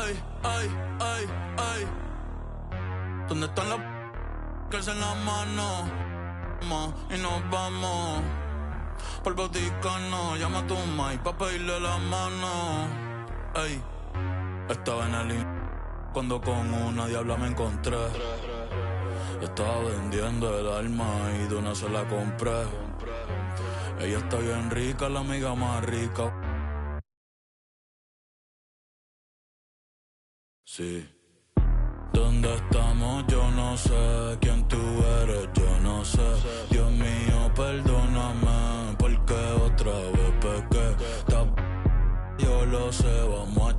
ay, ay, ay, ay. ¿Dónde están los que alzan la mano? Y nos vamos por Vaticano. Llama a tu mai pa' pedirle la mano. Ay, estaba en el cuando con una diabla me encontré. Estaba vendiendo el alma y de una se la compré. Ella está bien rica, la amiga más rica. Sí. ¿Dónde estamos? Yo no sé. ¿Quién tú eres? Yo no sé. Dios mío, perdóname, porque otra vez pequé. Yo lo sé, vamos a...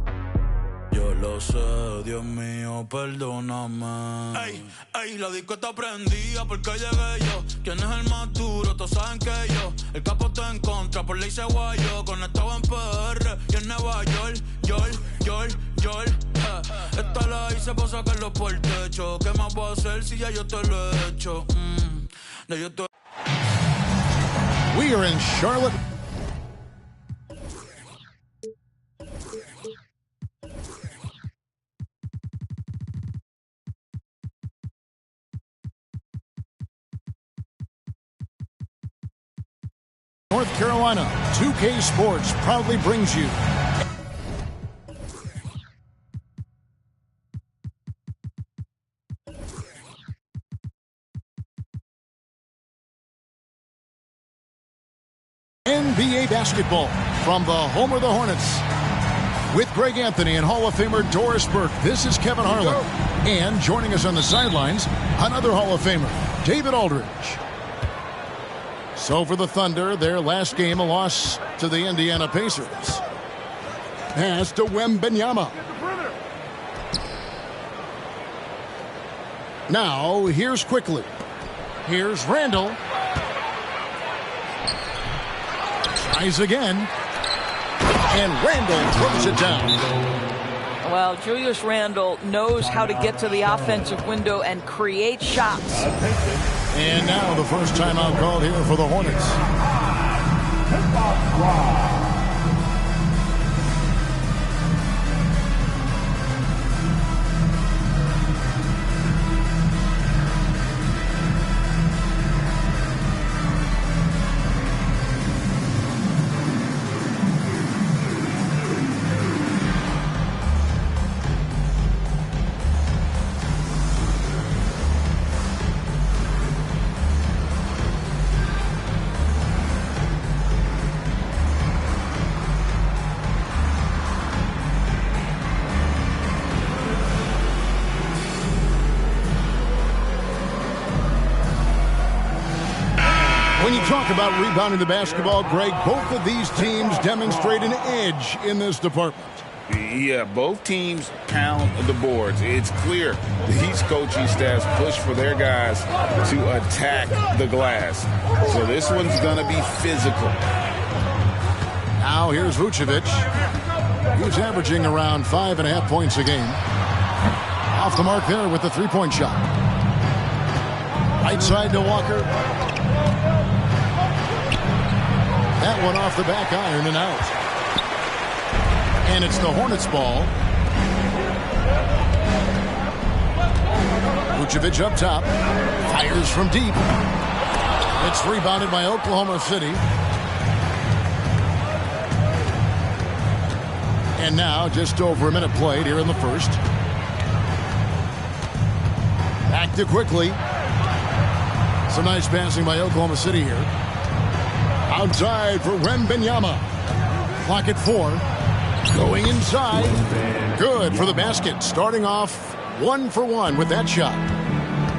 Yo lo sé, Dios mío, perdóname. Ey, ey, la disco está prendida porque llegué yo. ¿Quién es el más duro? Todos saben que yo. El capo está en contra, por ley se guayó. Conectado en PR y en Nueva York. Esta la hice para sacarlo por el techo. ¿Qué más voy a hacer si ya yo te lo he hecho? Ya yo te... We are in Charlotte. North Carolina, 2K Sports proudly brings you NBA basketball from the home of the Hornets. With Greg Anthony and Hall of Famer Doris Burke, this is Kevin Harlan. And joining us on the sidelines, another Hall of Famer, David Aldridge. So for the Thunder, their last game, a loss to the Indiana Pacers. Pass to Wembanyama. Now, here's Quickly. Here's Randall. Tries again. And Randall throws it down. Well, Julius Randle knows how to get to the offensive window and create shots. And now the first timeout called here for the Hornets. When you talk about rebounding the basketball, Greg, both of these teams demonstrate an edge in this department. Yeah, both teams pound the boards. It's clear these coaching staffs push for their guys to attack the glass. So this one's going to be physical. Now here's Vucevic. He's averaging around 5.5 points a game. Off the mark there with the three-point shot. Right side to Walker. That one off the back iron and out. And it's the Hornets ball. Vucevic up top. Fires from deep. It's rebounded by Oklahoma City. And now just over a minute played here in the first. Back to Quickly. Some nice passing by Oklahoma City here. Outside for Wembanyama. Clock at 4. Going inside. Good for the basket. Starting off 1 for 1 with that shot.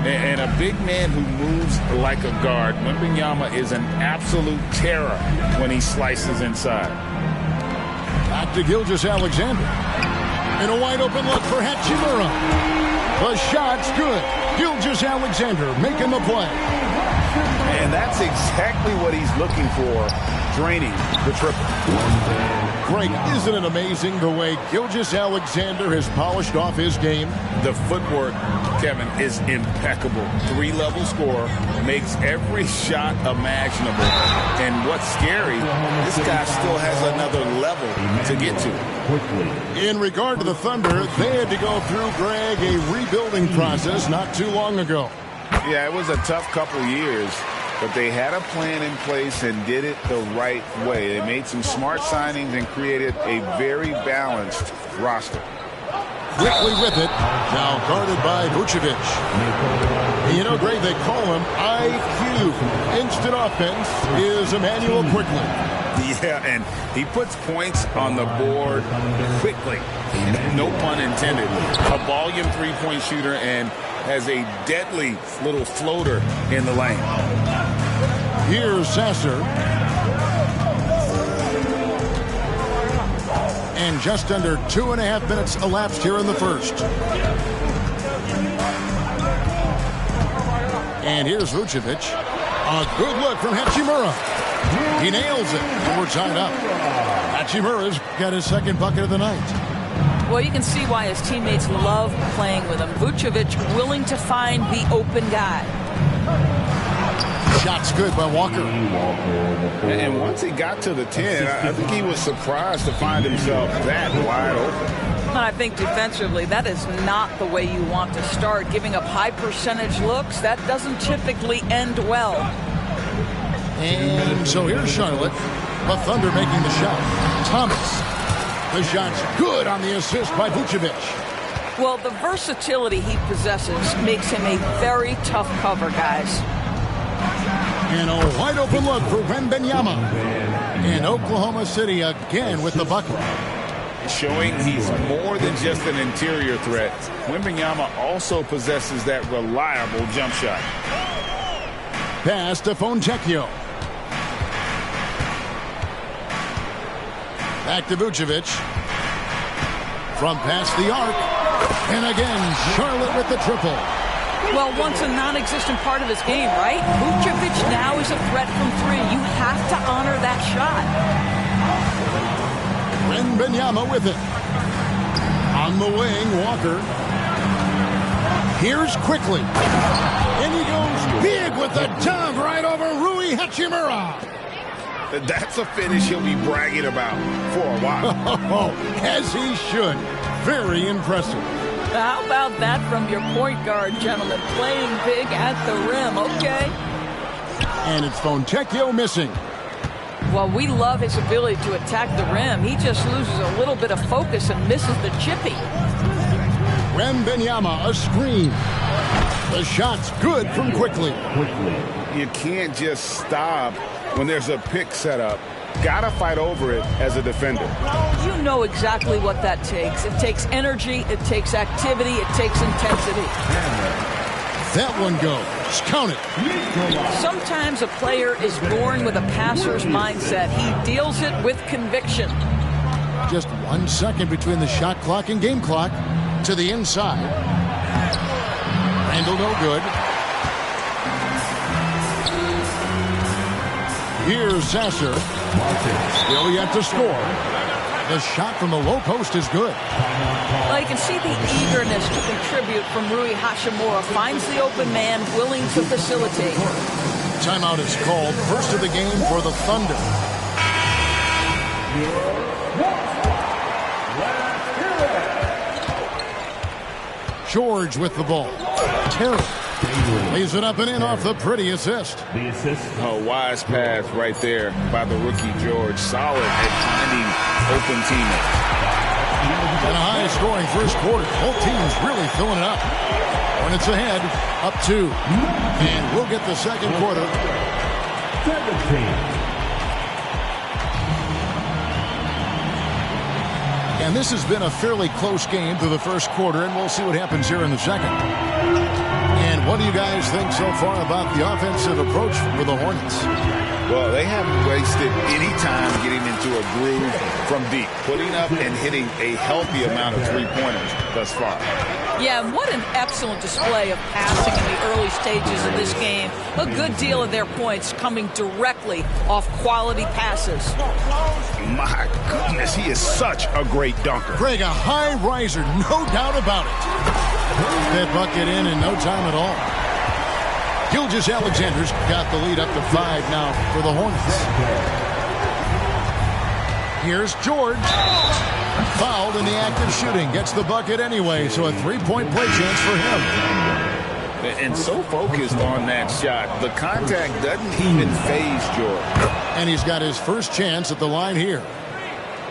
And a big man who moves like a guard. Wembanyama is an absolute terror when he slices inside. Back to Gilgeous-Alexander. And a wide open look for Hachimura. The shot's good. Gilgeous-Alexander making the play. And that's exactly what he's looking for, draining the triple. Greg, isn't it amazing the way Gilgeous-Alexander has polished off his game? The footwork, Kevin, is impeccable. 3-level scorer, makes every shot imaginable. And what's scary, this guy still has another level to get to. In regard to the Thunder, they had to go through, Greg, a rebuilding process not too long ago. Yeah, it was a tough couple years, but they had a plan in place and did it the right way. They made some smart signings and created a very balanced roster. Quickly with it, now guarded by Vucevic. And you know, Greg, they call him IQ. Instant offense is Emmanuel Quickly. Yeah, and he puts points on the board quickly. No pun intended. A volume three-point shooter and has a deadly little floater in the lane. Here's Sasser. And just under 2.5 minutes elapsed here in the first. And here's Vucevic. A good look from Hachimura. He nails it. And we're tied up. Hachimura's got his second bucket of the night. Well, you can see why his teammates love playing with him. Vucevic willing to find the open guy. Shot's good by Walker. And once he got to the 10, I think he was surprised to find himself that wide open. And I think defensively, that is not the way you want to start. Giving up high percentage looks, that doesn't typically end well. And so here's Charlotte. The Thunder making the shot. Thomas. The shot's good on the assist by Vucevic. Well, the versatility he possesses makes him a very tough cover, guys. And a wide open look for Wembanyama. And Oklahoma City again with the bucket. Showing he's more than just an interior threat. Wembanyama also possesses that reliable jump shot. Pass to Fontecchio. Back to Vucevic. From past the arc. And again, Charlotte with the triple. Well, once a non-existent part of his game, right? Vucevic now is a threat from three. You have to honor that shot. Wembanyama with it. On the wing, Walker. Here's Quickly. And he goes big with the dunk right over Rui Hachimura. That's a finish he'll be bragging about for a while. As he should. Very impressive. How about that from your point guard, gentlemen? Playing big at the rim, okay? And it's Fontecchio missing. Well, we love his ability to attack the rim. He just loses a little bit of focus and misses the chippy. Wembanyama, a screen. The shot's good from Quickly. You can't just stop when there's a pick set up. Gotta fight over it as a defender. You know exactly what that takes. It takes energy, it takes activity, it takes intensity. That one goes. Count it. Sometimes a player is born with a passer's mindset. He deals it with conviction. Just 1 second between the shot clock and game clock. To the inside. Randall no good. Here's Sasser. Still yet to score. The shot from the low post is good. Well, you can see the eagerness to contribute from Rui Hachimura. Finds the open man, willing to facilitate. Timeout is called. First of the game for the Thunder. George with the ball. Terry lays it up and in off the pretty assist. A wise pass right there by the rookie George. Solid at finding open teammates. And a high-scoring first quarter. Both teams really filling it up. Hornets ahead, up 2. And we'll get the second quarter. 17. And this has been a fairly close game through the first quarter, and we'll see what happens here in the second. And what do you guys think so far about the offensive approach for the Hornets? Well, they haven't wasted any time getting into a groove from deep, putting up and hitting a healthy amount of three-pointers thus far. Yeah, and what an excellent display of passing in the early stages of this game. A good deal of their points coming directly off quality passes. My goodness, he is such a great dunker. Greg, a high riser, no doubt about it. That bucket in no time at all. Gilgeous-Alexander's got the lead up to 5 now for the Hornets. Here's George. Fouled in the act of shooting. Gets the bucket anyway, so a three-point play chance for him. And so focused on that shot, the contact doesn't even faze George. And he's got his first chance at the line here.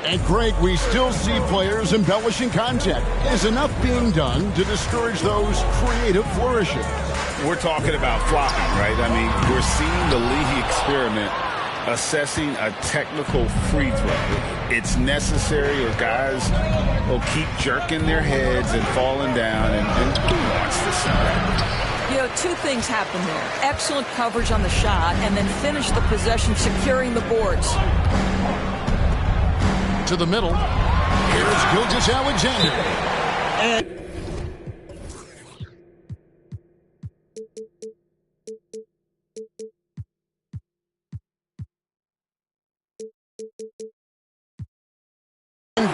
And Greg, we still see players embellishing contact. Is enough being done to discourage those creative flourishes? We're talking about flopping, right? I mean, we're seeing the league experiment assessing a technical free throw. It's necessary or guys will keep jerking their heads and falling down, and who wants to see that? You know, two things happen there. Excellent coverage on the shot, and then finish the possession securing the boards. To the middle. Here's Gilgeous-Alexander. And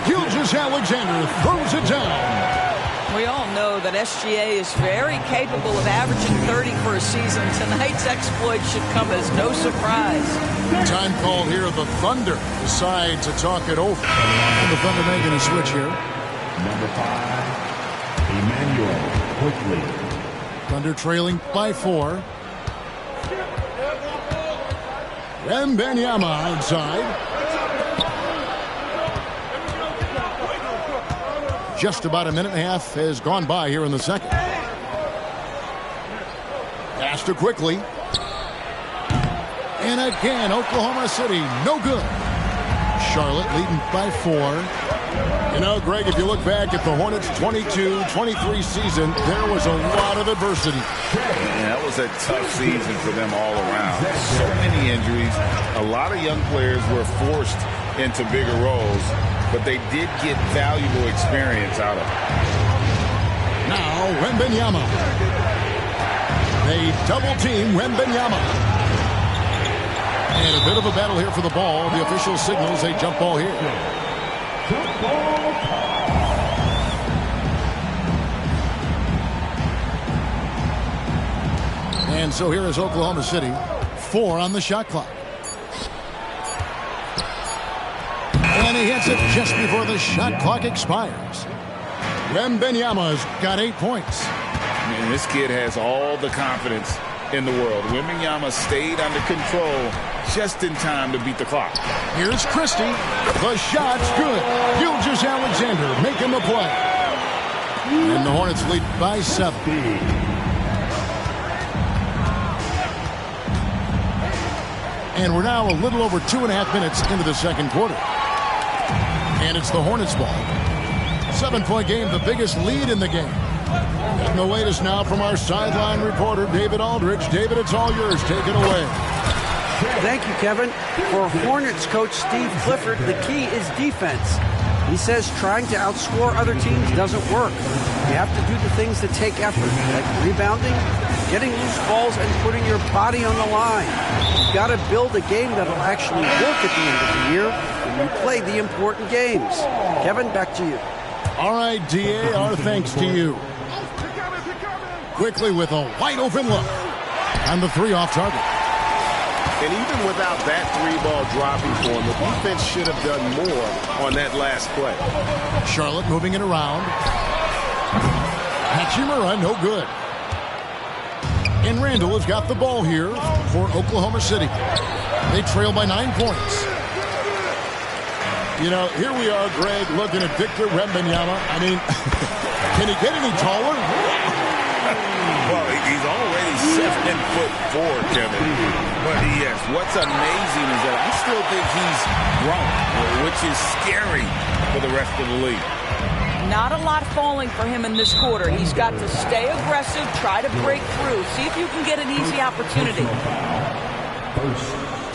Gilgeous-Alexander throws it down. We all know that SGA is very capable of averaging 30 for a season. Tonight's exploit should come as no surprise. Time call here. The Thunder decide to talk it over. And the Thunder making a switch here. Number 5, Emmanuel Quickley. Thunder trailing by 4. Wembanyama outside. Just about a minute and a half has gone by here in the second. Pass to Quickley. And again, Oklahoma City, no good. Charlotte leading by 4. You know, Greg, if you look back at the Hornets' 22-23 season, there was a lot of adversity. Yeah, that was a tough season for them all around. So many injuries. A lot of young players were forced into bigger roles, but they did get valuable experience out of it. Now, Wembanyama. They double-team Wembanyama. And a bit of a battle here for the ball. The official signals a jump ball here. And so here is Oklahoma City. 4 on the shot clock. And he hits it just before the shot clock expires. Wembanyama's got 8 points. Man, this kid has all the confidence in the world. Wembanyama stayed under control just in time to beat the clock. Here's Christie. The shot's good. Gilgeous-Alexander making the play. And the Hornets lead by 7. And we're now a little over 2.5 minutes into the second quarter. And it's the Hornets ball. 7-point game, the biggest lead in the game. And the latest now from our sideline reporter, David Aldridge. David, it's all yours. Take it away. Thank you, Kevin. For Hornets coach Steve Clifford, the key is defense. He says trying to outscore other teams doesn't work. You have to do the things that take effort, like rebounding, getting loose balls, and putting your body on the line. You've got to build a game that'll actually work at the end of the year when you play the important games. Kevin, back to you. All right, DA, our thanks to you. Quickly with a wide-open look. And the 3 off target. And even without that 3-ball dropping for him, the defense should have done more on that last play. Charlotte moving it around. Hachimura, no good. And Randall has got the ball here for Oklahoma City. They trail by 9 points. You know, here we are, Greg, looking at Victor Wembanyama. I mean, can he get any taller? Well, he's already 7'4", Kevin. But yes, what's amazing is that I still think he's grown, which is scary for the rest of the league. Not a lot falling for him in this quarter. He's got to stay aggressive, try to break through. See if you can get an easy opportunity. First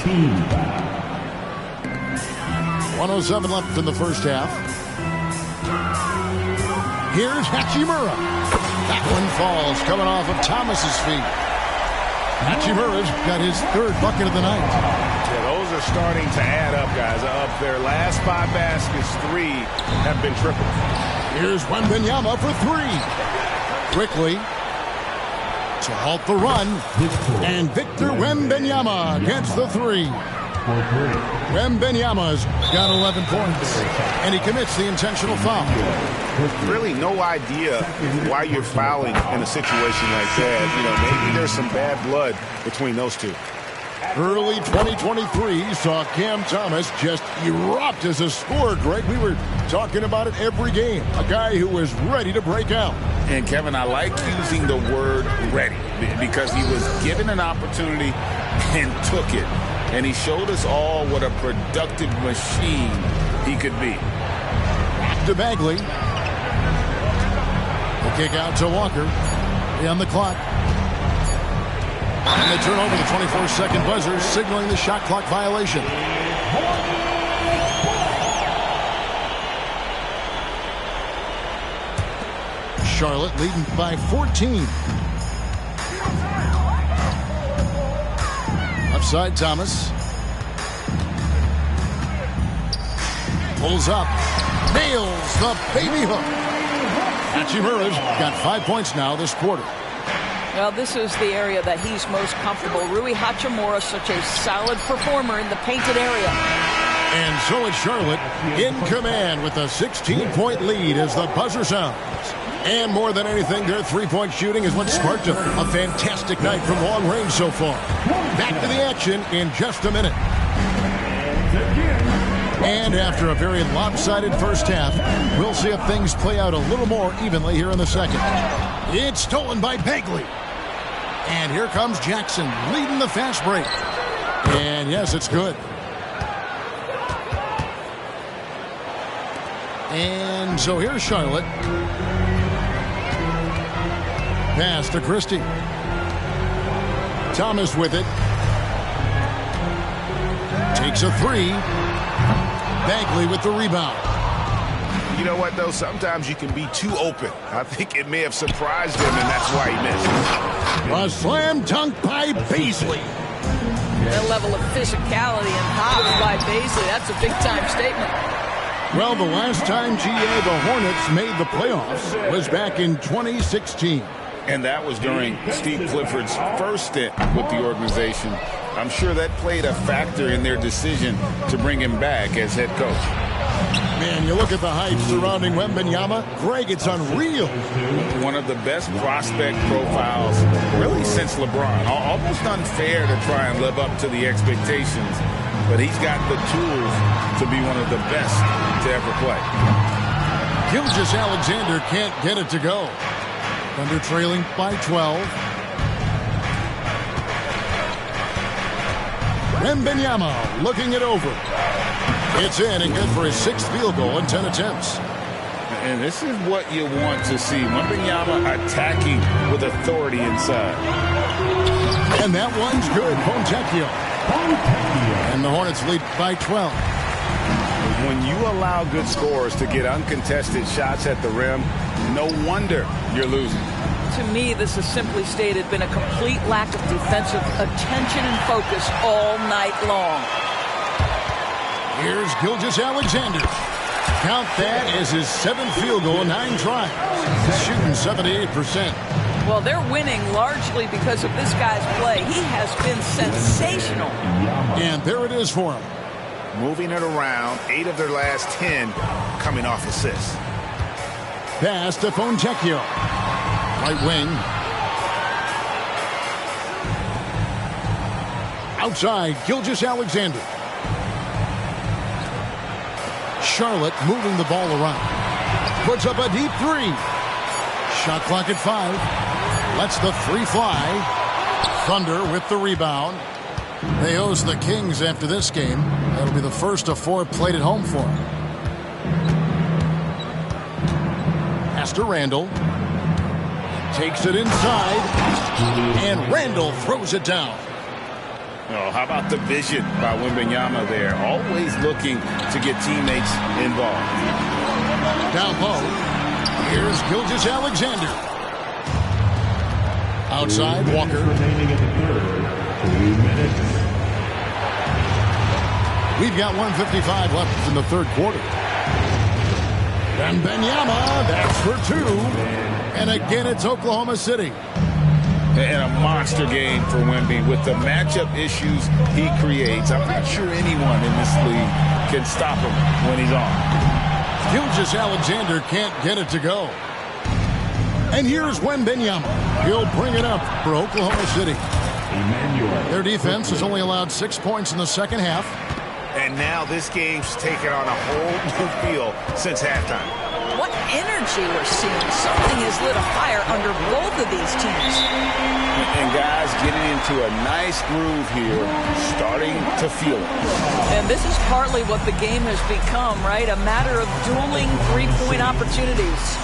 Team foul. 1:07 left in the first half. Here's Hachimura. That one falls, coming off of Thomas's feet. Hachimura's got his third bucket of the night. Yeah, those are starting to add up, guys. Up their last 5 baskets, 3 have been triple. Here's Wembanyama for 3. Quickly to halt the run, and Victor Wembanyama gets the 3. Wembanyama's got 11 points, and he commits the intentional foul. Really no idea why you're fouling in a situation like that. You know, maybe there's some bad blood between those two. Early 2023 saw Cam Thomas just erupt as a scorer, Greg. We were talking about it every game. A guy who was ready to break out. And, Kevin, I like using the word ready because he was given an opportunity and took it. And he showed us all what a productive machine he could be. Back to Bagley. The kick out to Walker. On the clock. And they turn over the 24-second buzzer, signaling the shot clock violation. Charlotte leading by 14. Upside Thomas. Pulls up. Nails the baby hook. Hachimura's got 5 points now this quarter. Well, this is the area that he's most comfortable. Rui Hachimura, such a solid performer in the painted area. And so it's Charlotte in command with a 16-point lead as the buzzer sounds. And more than anything, their three-point shooting is what sparked a fantastic night from long range so far. Back to the action in just a minute. And after a very lopsided first half, we'll see if things play out a little more evenly here in the second. It's stolen by Bagley. And here comes Jackson leading the fast break. And yes, it's good. And so here's Charlotte. Pass to Christie. Thomas with it. Takes a 3. Bagley with the rebound. You know what, though? Sometimes you can be too open. I think it may have surprised him, and that's why he missed. A slam dunk by Bazley. That level of physicality and hops by Bazley, that's a big-time statement. Well, the last time the Hornets made the playoffs was back in 2016. And that was during Steve Clifford's first stint with the organization. I'm sure that played a factor in their decision to bring him back as head coach. Man, you look at the hype surrounding Wembanyama. Greg, it's unreal. One of the best prospect profiles really since LeBron. Almost unfair to try and live up to the expectations. But he's got the tools to be one of the best to ever play. Gilgeous-Alexander can't get it to go. Thunder trailing by 12. Wembanyama looking it over. It's in and good for his 6th field goal in 10 attempts. And this is what you want to see. Wembanyama attacking with authority inside. And that one's good. Fontecchio. And the Hornets lead by 12. When you allow good scorers to get uncontested shots at the rim, no wonder you're losing. To me, this has simply stated been a complete lack of defensive attention and focus all night long. Here's Gilgeous-Alexander. Count that as his 7th field goal in 9 tries. He's shooting 78%. Well, they're winning largely because of this guy's play. He has been sensational. And there it is for him. Moving it around, 8 of their last 10 coming off assists. Pass to Fontecchio. Right wing. Outside, Gilgeous-Alexander. Charlotte moving the ball around. Puts up a deep 3. Shot clock at 5. Lets the 3 fly. Thunder with the rebound. They host the Kings after this game. That'll be the first of 4 played at home for them. Pass to Randall. Takes it inside. And Randall throws it down. Oh, how about the vision by Wembanyama there? Always looking to get teammates involved. Down low. Here's Gilgeous-Alexander. Outside, Walker. Remaining in the third. 3 minutes. We've got 1:55 left in the third quarter. Wembanyama, that's for 2. And again, it's Oklahoma City. And a monster game for Wemby with the matchup issues he creates. I'm not sure anyone in this league can stop him when he's on. Gilgeous-Alexander can't get it to go. And here's Wembanyama. He'll bring it up for Oklahoma City. Their defense has only allowed 6 points in the second half. And now this game's taken on a whole new feel since halftime. What energy we're seeing. Something has lit a fire under both of these teams. And guys getting into a nice groove here, starting to feel it. And this is partly what the game has become, right? A matter of dueling three-point opportunities.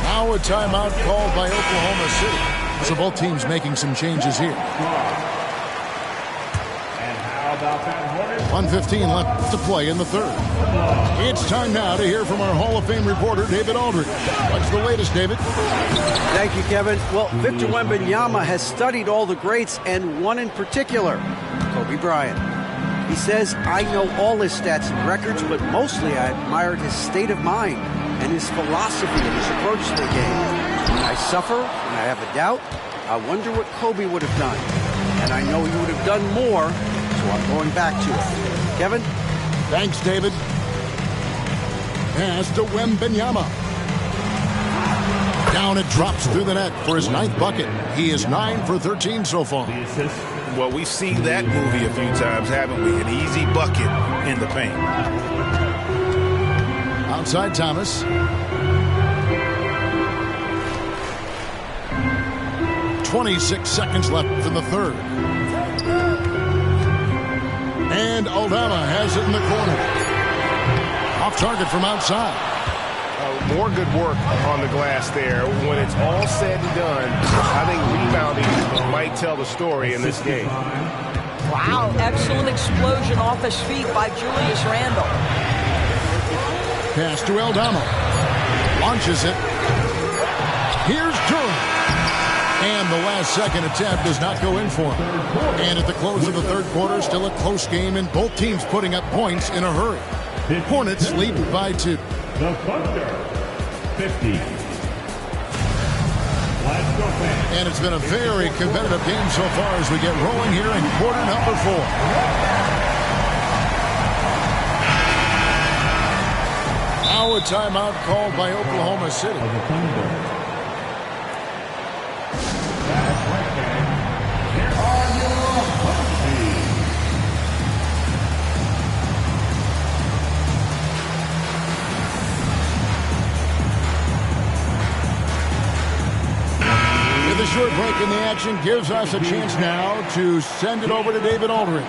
Now a timeout called by Oklahoma City. So both teams making some changes here. 1:15 left to play in the third. It's time now to hear from our Hall of Fame reporter, David Aldridge. What's the latest, David? Thank you, Kevin. Well, Victor Wembanyama has studied all the greats and one in particular, Kobe Bryant. He says, I know all his stats and records, but mostly I admired his state of mind and his philosophy and his approach to the game. When I suffer, when I have a doubt, I wonder what Kobe would have done. And I know he would have done more, so I'm going back to it. Kevin? Thanks, David. Pass to Wembanyama. Down it drops through the net for his 9th bucket. He is 9 for 13 so far. Well, we've seen that movie a few times, haven't we? An easy bucket in the paint. Outside Thomas. .26 seconds left in the third. And Aldama has it in the corner. Off target from outside. More good work on the glass there. When it's all said and done, I think rebounding might tell the story in this game. Wow, excellent explosion off his feet by Julius Randle. Pass to Aldama. Launches it. Here's Durham. And the last second attempt does not go in for him. And at the close of the third quarter, still a close game, and both teams putting up points in a hurry. Hornets lead by 2. The Thunder, 50. And it's been a very competitive game so far as we get rolling here in quarter number 4. Now a timeout called by Oklahoma City. The short break in the action gives us a chance now to send it over to David Aldridge.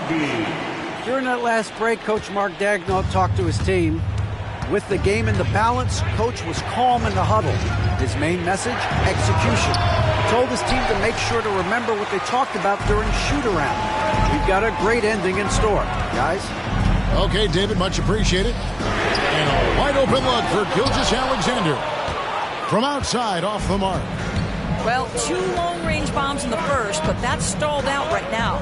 During that last break, Coach Mark Daigneault talked to his team. With the game in the balance, Coach was calm in the huddle. His main message, execution. He told his team to make sure to remember what they talked about during shoot-around. We've got a great ending in store, guys. Okay, David, much appreciated. And a wide open look for Gilgeous-Alexander. From outside, off the mark. Well, 2 long-range bombs in the first, but that's stalled out right now.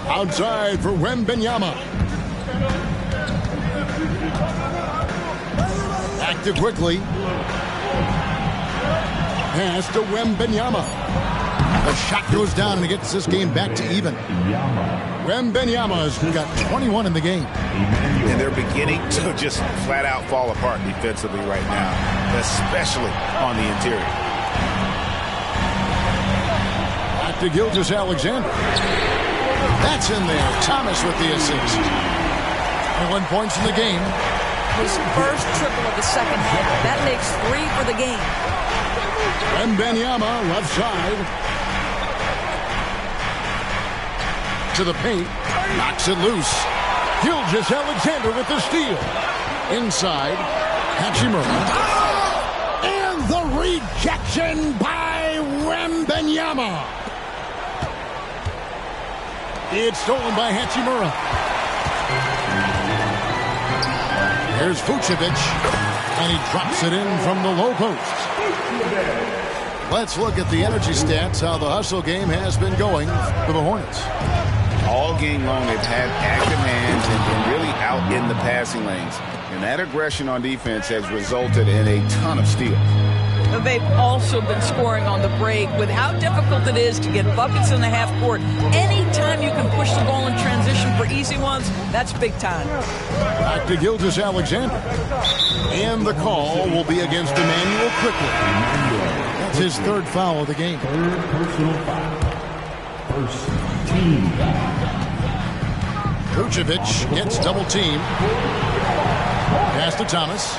Outside for Wembanyama. Active quickly. Pass to Wembanyama. The shot goes down and it gets this game back to even. Wembanyama's got 21 in the game. And they're beginning to just flat out fall apart defensively right now, especially on the interior. To Gilgeous-Alexander. That's in there. Thomas with the assist. 21 points in the game. His first triple of the second half. That makes 3 for the game. Wembanyama left side. To the paint. Knocks it loose. Gilgeous-Alexander with the steal. Inside. Hachimura. And the rejection by Wembanyama. It's stolen by Hachimura. Here's Vucevic, and he drops it in from the low post. Let's look at the energy stats, how the hustle game has been going for the Hornets. All game long, they've had active hands and been really out in the passing lanes. And that aggression on defense has resulted in a ton of steals. They've also been scoring on the break. With how difficult it is to get buckets in the half court, anytime you can push the ball in transition for easy ones, that's big time. Back to Gilgeous-Alexander. And the call will be against Immanuel Quickley. That's his third foul of the game. Third personal foul. First team foul. Vucevic gets double teamed. Pass to Thomas.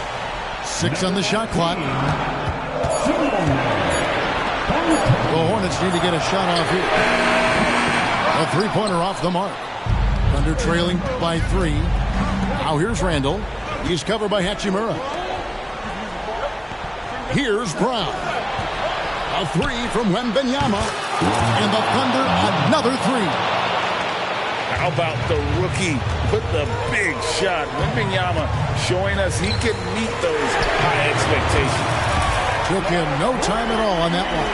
6 on the shot clock. The Hornets need to get a shot off here. A three-pointer off the mark. Thunder trailing by 3. Now here's Randall. He's covered by Hachimura. Here's Brown. A 3 from Wembanyama. And the Thunder another 3. How about the rookie with the big shot? Wembanyama showing us he can meet those high expectations. Took him no time at all on that one.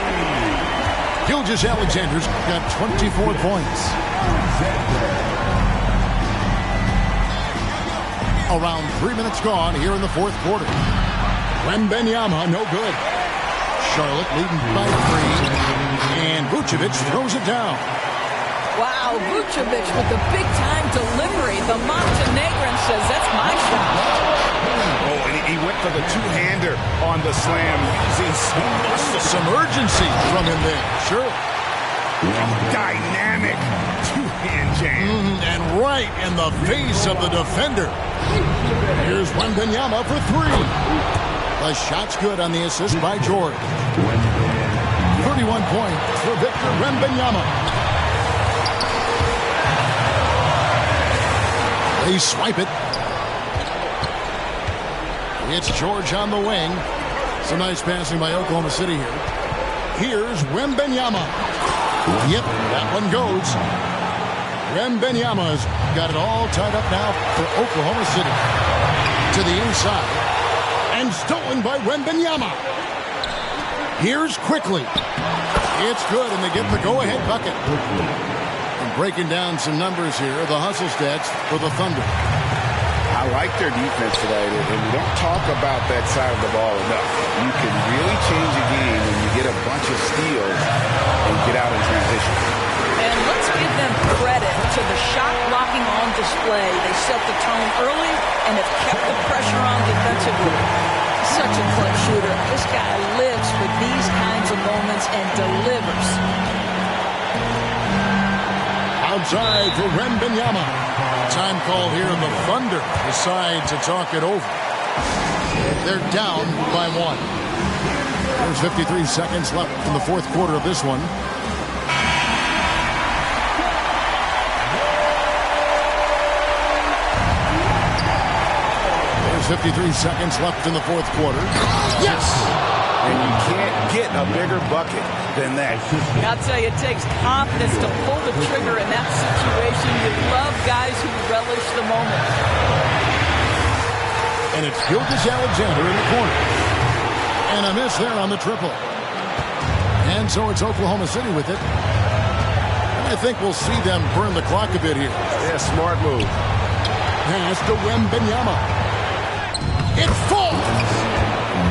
Gilgeous-Alexander's got 24 points. Around 3 minutes gone here in the fourth quarter. Wembanyama, no good. Charlotte leading by 3. And Vucevic throws it down. Wow, Vucevic with the big-time delivery. The Montenegrin says, that's my shot. Oh, and he went for the two-hander on the slam. Some urgency from him there, sure. Dynamic two-hand jam. And right in the face of the defender. Here's Wembanyama for 3. The shot's good on the assist by George. 31 points for Victor Wembanyama. They swipe it. It's George on the wing. Some nice passing by Oklahoma City here. Here's Wembanyama. Yep, that one goes. Wembanyama's got it all tied up now for Oklahoma City. To the inside. And stolen by Wembanyama. Here's Quickley. It's good, and they get the go-ahead bucket. And breaking down some numbers here, the hustle stats for the Thunder. I like their defense tonight, and we don't talk about that side of the ball enough. You can really change a game when you get a bunch of steals and get out in transition. And let's give them credit to the shot blocking on display. They set the tone early and have kept the pressure on defensively. Such a clutch shooter. This guy lives for these kinds of moments and delivers. Outside for Wembanyama. Time call here, and the Thunder decide to talk it over. They're down by 1. There's 53 seconds left in the fourth quarter of this one. There's 53 seconds left in the fourth quarter. Yes! And you can't get a bigger bucket than that. I'll tell you, it takes confidence to pull the trigger in that situation. You love guys who relish the moment. And it's Gilgeous-Alexander in the corner. And a miss there on the triple. And so it's Oklahoma City with it. I think we'll see them burn the clock a bit here. Yeah, smart move. Pass to Wembanyama. It falls!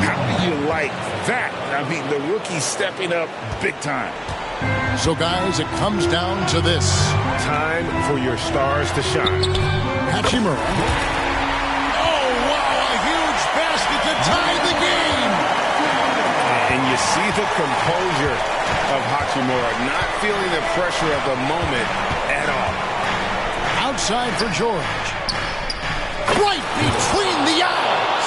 How do you like that? I mean, the rookie stepping up big time. So, guys, it comes down to this. Time for your stars to shine. Hachimura. Oh, wow, a huge basket to tie the game. And you see the composure of Hachimura, not feeling the pressure of the moment at all. Outside for George. Right between the eyes.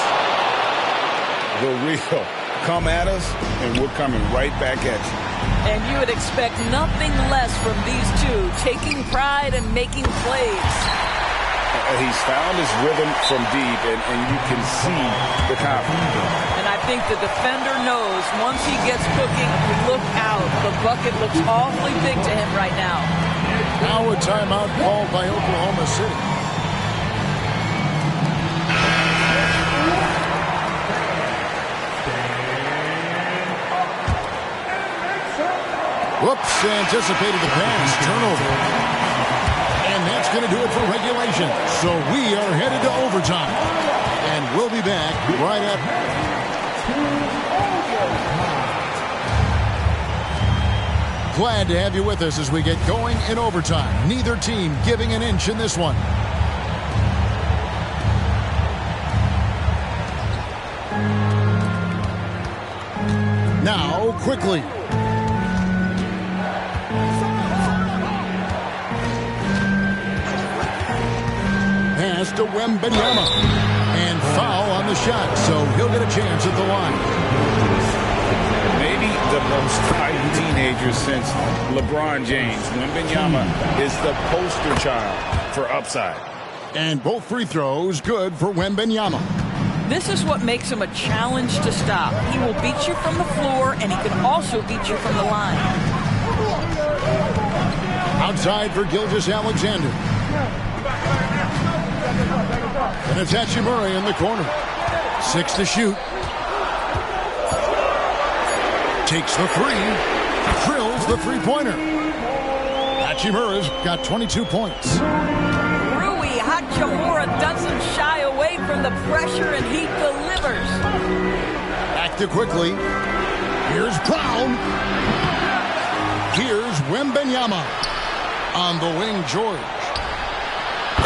The real. Come at us, and we're coming right back at you. And you would expect nothing less from these two, taking pride and making plays. He's found his rhythm from deep, and you can see the confidence. And I think the defender knows once he gets cooking, look out. The bucket looks awfully big to him right now. Now a timeout called by Oklahoma City. Whoops, anticipated the pass. Turnover. And that's going to do it for regulation. So we are headed to overtime. And we'll be back right after. Glad to have you with us as we get going in overtime. Neither team giving an inch in this one. Now, quickly. Pass to Wembanyama. And foul on the shot, so he'll get a chance at the line. Maybe the most fighting teenager since LeBron James. Wembanyama is the poster child for upside. And both free throws good for Wembanyama. This is what makes him a challenge to stop. He will beat you from the floor, and he can also beat you from the line. Outside for Gilgeous-Alexander. And it's Hachimura in the corner. 6 to shoot. Takes the three. Drills the three-pointer. Hachimura's got 22 points. Rui Hachimura doesn't shy away from the pressure, and he delivers. Back to quickly. Here's Brown. Here's Wembanyama. On the wing, George.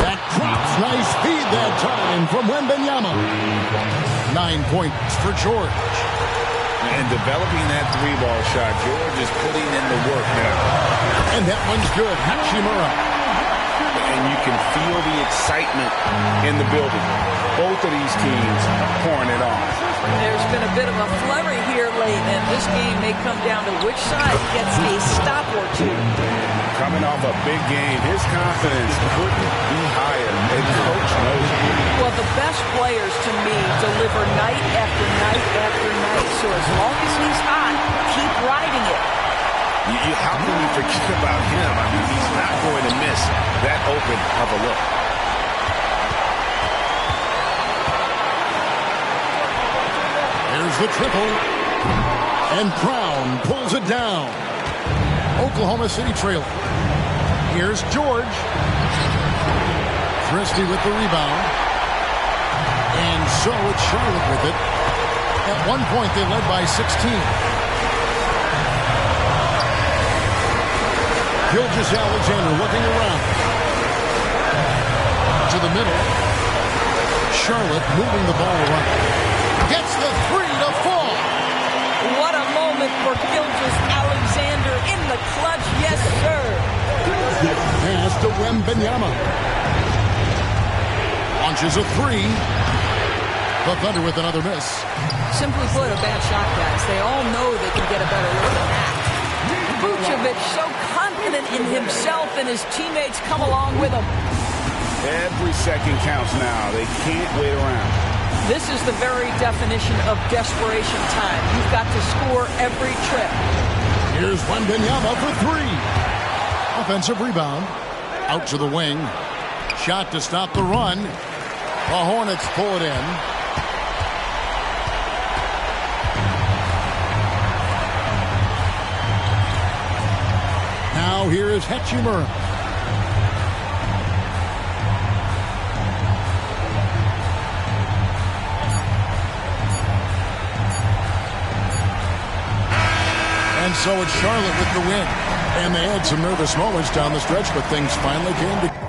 That drops. Nice feed that time from Wembanyama. 9 points for George. And developing that three-ball shot, George is putting in the work now. And that one's good. Hachimura. And you can feel the excitement in the building. Both of these teams pouring it on. There's been a bit of a flurry here late, and this game may come down to which side gets a stop or two. Coming off a big game, his confidence couldn't be higher. And coach knows it. Well, the best players, to me, deliver night after night after night. So as long as he's hot, keep riding it. How can you forget about him? I mean, he's not going to miss that open of a look. There's the triple. And Brown pulls it down. Oklahoma City trailing. Here's George. Christie with the rebound. And so it's Charlotte with it. At one point, they led by 16. Gilgeous-Alexander looking around. To the middle. Charlotte moving the ball around. Gets the three to fall. What a moment for Gilgeous-Alexander in the clutch. Yes, sir. Pass to Wembanyama. Launches a three. The Thunder with another miss. Simply put, a bad shot, guys. They all know they can get a better look than that. Vucevic so confident in himself, and his teammates come along with him. Every second counts now. They can't wait around. This is the very definition of desperation time. You've got to score every trip. Here's Wembanyama for three. Offensive rebound. Out to the wing. Shot to stop the run. The Hornets pull it in. Now here is Hachimura. And so it's Charlotte with the win. And they had some nervous moments down the stretch, but things finally came together.